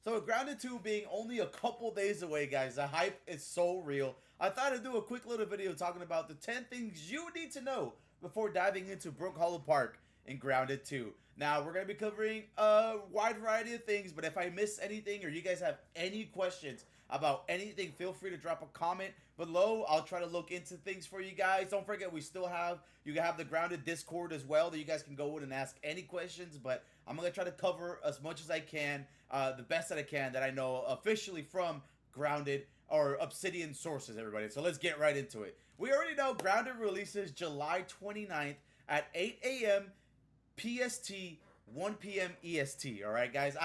So with Grounded 2 being only a couple days away, guys, the hype is so real. I thought I'd do a quick little video talking about the 10 things you need to know before diving into Brook Hollow Park in Grounded 2. Now, we're going to be covering a wide variety of things, but if I miss anything or you guys have any questions about anything, feel free to drop a comment below. I'll try to look into things for you guys. Don't forget, you have the Grounded Discord as well that you guys can go in and ask any questions, but I'm going to try to cover as much as I can, the best that I can that I know officially from Grounded or Obsidian sources, everybody. So let's get right into it. We already know Grounded releases July 29th at 8 a.m. PST, 1 p.m. EST. All right, guys.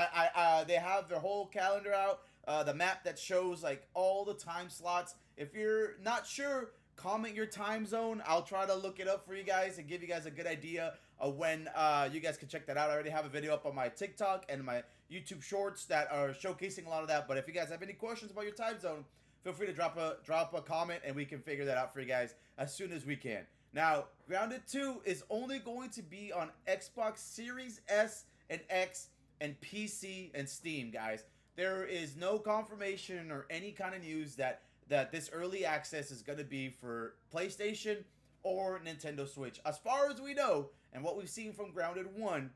They have their whole calendar out. The map that shows like all the time slots. If you're not sure, comment your time zone. I'll try to look it up for you guys and give you guys a good idea of when you guys can check that out. I already have a video up on my TikTok and my YouTube Shorts that are showcasing a lot of that. But if you guys have any questions about your time zone, feel free to drop a comment and we can figure that out for you guys as soon as we can. Now, Grounded 2 is only going to be on Xbox Series S and X and PC and Steam, guys. There is no confirmation or any kind of news that this early access is going to be for PlayStation or Nintendo Switch. As far as we know, and what we've seen from Grounded 1,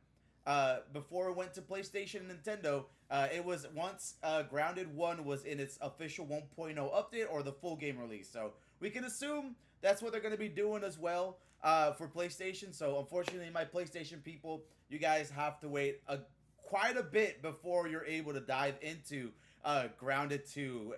before it went to PlayStation and Nintendo, it was once Grounded 1 was in its official 1.0 update or the full game release. So we can assume that's what they're going to be doing as well for PlayStation. So unfortunately, my PlayStation people, you guys have to wait quite a bit before you're able to dive into Grounded 2,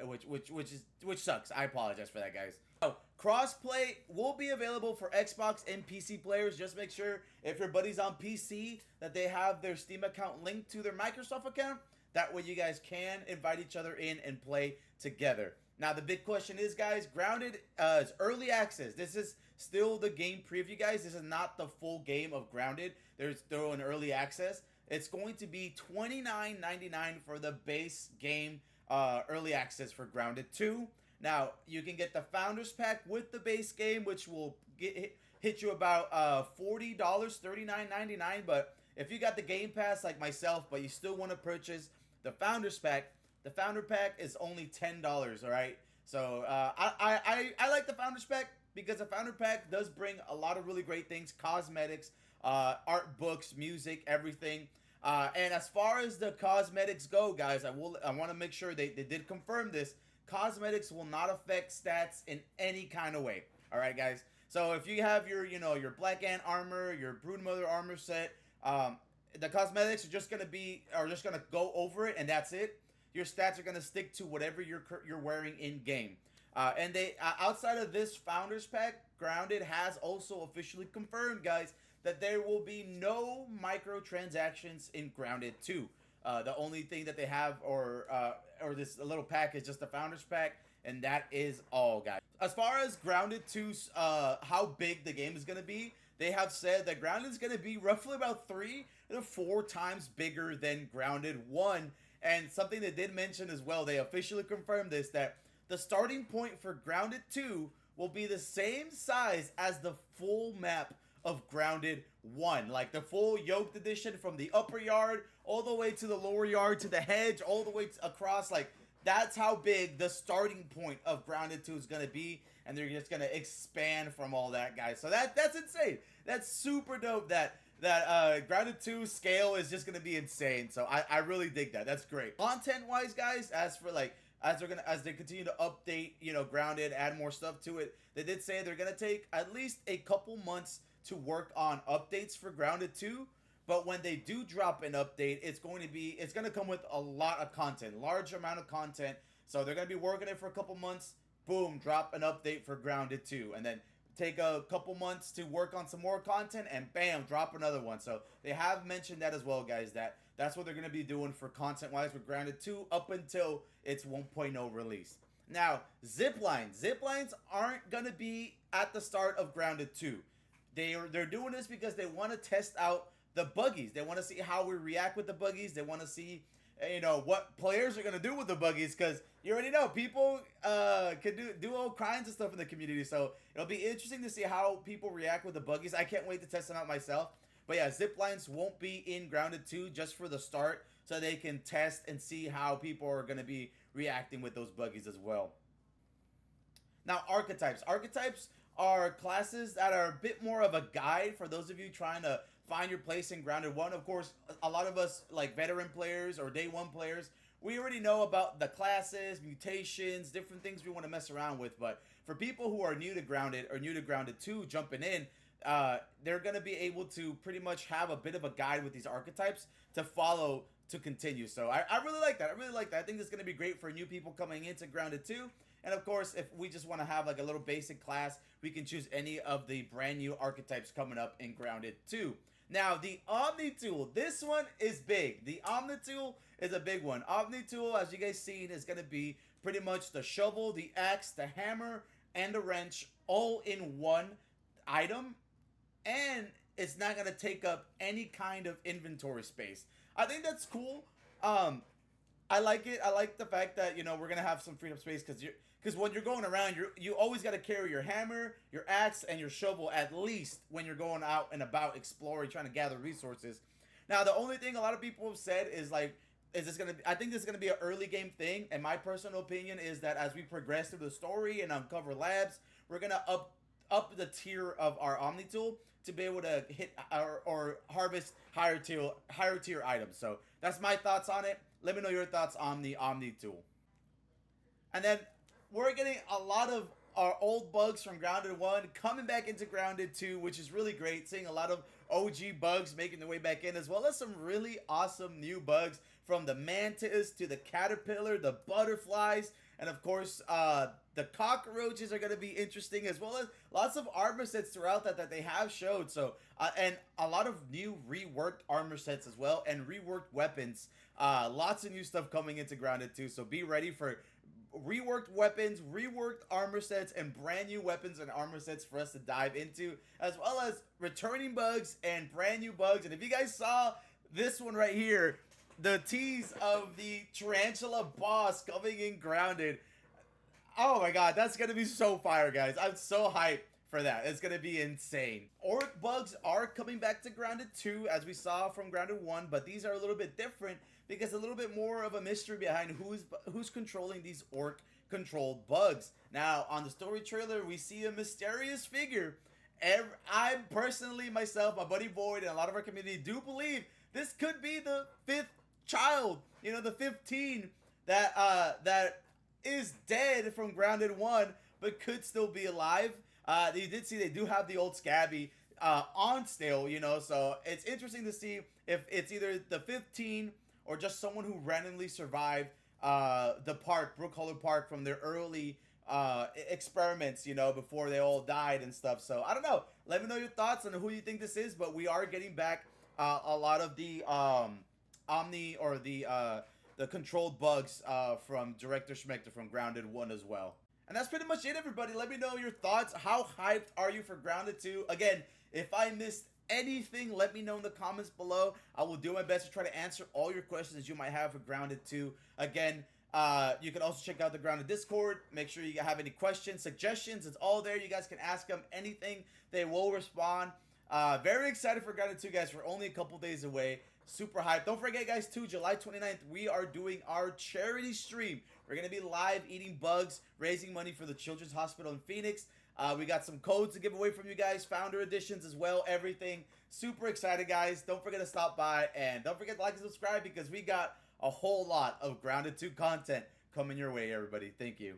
which sucks. I apologize for that, guys. So, crossplay will be available for Xbox and PC players. Just make sure if your buddy's on PC that they have their Steam account linked to their Microsoft account. That way you guys can invite each other in and play together. Now, the big question is, guys, Grounded is early access. This is still the game preview, guys. This is not the full game of Grounded. There's still an early access. It's going to be $29.99 for the base game early access for Grounded 2. Now, you can get the Founders Pack with the base game, which will hit you about $40, $39.99. But if you got the Game Pass like myself, but you still want to purchase the Founders Pack, the Founder Pack is only $10, all right? So I like the Founders Pack because the Founder Pack does bring a lot of really great things, cosmetics, art books, music, everything. And as far as the cosmetics go, guys, I want to make sure they did confirm this. Cosmetics will not affect stats in any kind of way. All right, guys. So if you have your Black Ant armor, your Broodmother armor set, the cosmetics are just gonna go over it, and that's it. Your stats are gonna stick to whatever you're wearing in game. And they outside of this Founders Pack, Grounded has also officially confirmed, guys, that there will be no microtransactions in Grounded 2. The only thing that they have or this little pack is just the Founders Pack, and that is all, guys. As far as Grounded 2's how big the game is going to be, they have said that Grounded is going to be roughly about 3 to 4 times bigger than Grounded 1. And something they did mention as well, they officially confirmed this, that the starting point for Grounded 2 will be the same size as the full map of Grounded 1, like the full yoked edition from the upper yard all the way to the lower yard to the hedge all the way across. Like, that's how big the starting point of Grounded 2 is going to be, and they're just going to expand from all that, guys. So that's insane. That's super dope that Grounded 2 scale is just going to be insane. So I really dig that. That's great. Content wise, guys, as they continue to update, Grounded, add more stuff to it, they did say they're going to take at least a couple months to work on updates for Grounded 2, but when they do drop an update, it's going to come with a lot of content, large amount of content. So they're going to be working it for a couple months, boom, drop an update for Grounded 2, and then take a couple months to work on some more content, and bam, drop another one. So they have mentioned that as well, guys, that's what they're going to be doing for content-wise with Grounded 2 up until its 1.0 release. Now, ziplines aren't going to be at the start of Grounded 2. They're doing this because they want to test out the buggies. They want to see how we react with the buggies. They want to see, what players are going to do with the buggies, because you already know people can do all kinds of stuff in the community. So it'll be interesting to see how people react with the buggies. I can't wait to test them out myself. But yeah, zip lines won't be in Grounded 2 just for the start. so they can test and see how people are going to be reacting with those buggies as well. Now, archetypes. Archetypes are classes that are a bit more of a guide for those of you trying to find your place in Grounded 1. Of course, a lot of us, like veteran players or day one players, we already know about the classes, mutations, different things we want to mess around with. But for people who are new to Grounded or new to Grounded 2 jumping in, they're going to be able to pretty much have a bit of a guide with these archetypes to follow to continue. So I really like that. I really like that. I think this is going to be great for new people coming into Grounded 2. And of course, if we just want to have like a little basic class, we can choose any of the brand new archetypes coming up in Grounded 2. Now, the Omni Tool, this one is big. The Omni Tool is a big one. Omni Tool, as you guys seen, is going to be pretty much the shovel, the axe, the hammer, and the wrench all in one item. And it's not going to take up any kind of inventory space. I think that's cool. I like it. I like the fact that, you know, we're going to have some freedom space because when you're going around, you always got to carry your hammer, your axe, and your shovel at least when you're going out and about exploring, trying to gather resources. Now, the only thing a lot of people have said is like, is this going to be, I think this is going to be an early game thing. And my personal opinion is that as we progress through the story and uncover labs, we're going to up the tier of our Omni Tool to be able to hit or harvest higher tier items. So that's my thoughts on it. Let me know your thoughts on the Omni Tool. And then we're getting a lot of our old bugs from Grounded 1 coming back into Grounded 2, which is really great. Seeing a lot of OG bugs making their way back in, as well as some really awesome new bugs from the mantis to the caterpillar, the butterflies, and of course, the cockroaches are going to be interesting, as well as lots of armor sets throughout that they have showed. So, and a lot of new reworked armor sets as well, and reworked weapons. Lots of new stuff coming into Grounded 2. So be ready for reworked weapons, reworked armor sets, and brand new weapons and armor sets for us to dive into, as well as returning bugs and brand new bugs. And if you guys saw this one right here, the tease of the tarantula boss coming in Grounded. Oh my god, that's gonna be so fire, guys. I'm so hyped for that. It's gonna be insane. Orc bugs are coming back to Grounded 2, as we saw from Grounded 1, but these are a little bit different because a little bit more of a mystery behind who's controlling these orc controlled bugs. Now, on the story trailer, we see a mysterious figure. I personally, myself, my buddy Void, and a lot of our community do believe this could be the 5th child, you know, the 15 that is dead from Grounded 1 but could still be alive. You did see they do have the old Scabby on still, you know, so it's interesting to see if it's either the 15 or just someone who randomly survived the park, Brook Hollow Park, from their early experiments, you know, before they all died and stuff. So I don't know, let me know your thoughts on who you think this is, but we are getting back a lot of the Omni or the controlled bugs from Director Schmector from Grounded 1 as well. And that's pretty much it, everybody. Let me know your thoughts. How hyped are you for Grounded 2? Again, if I missed anything, let me know in the comments below. I will do my best to try to answer all your questions you might have for Grounded 2. Again, you can also check out the Grounded Discord. Make sure you have any questions, suggestions. It's all there. You guys can ask them anything. They will respond. Very excited for Grounded 2, guys. We're only a couple days away. Super hyped. Don't forget, guys, too, July 29th, we are doing our charity stream. We're going to be live eating bugs, raising money for the Children's Hospital in Phoenix. We got some codes to give away from you guys, founder editions as well, everything. Super excited, guys. Don't forget to stop by, and don't forget to like and subscribe because we got a whole lot of Grounded 2 content coming your way, everybody. Thank you.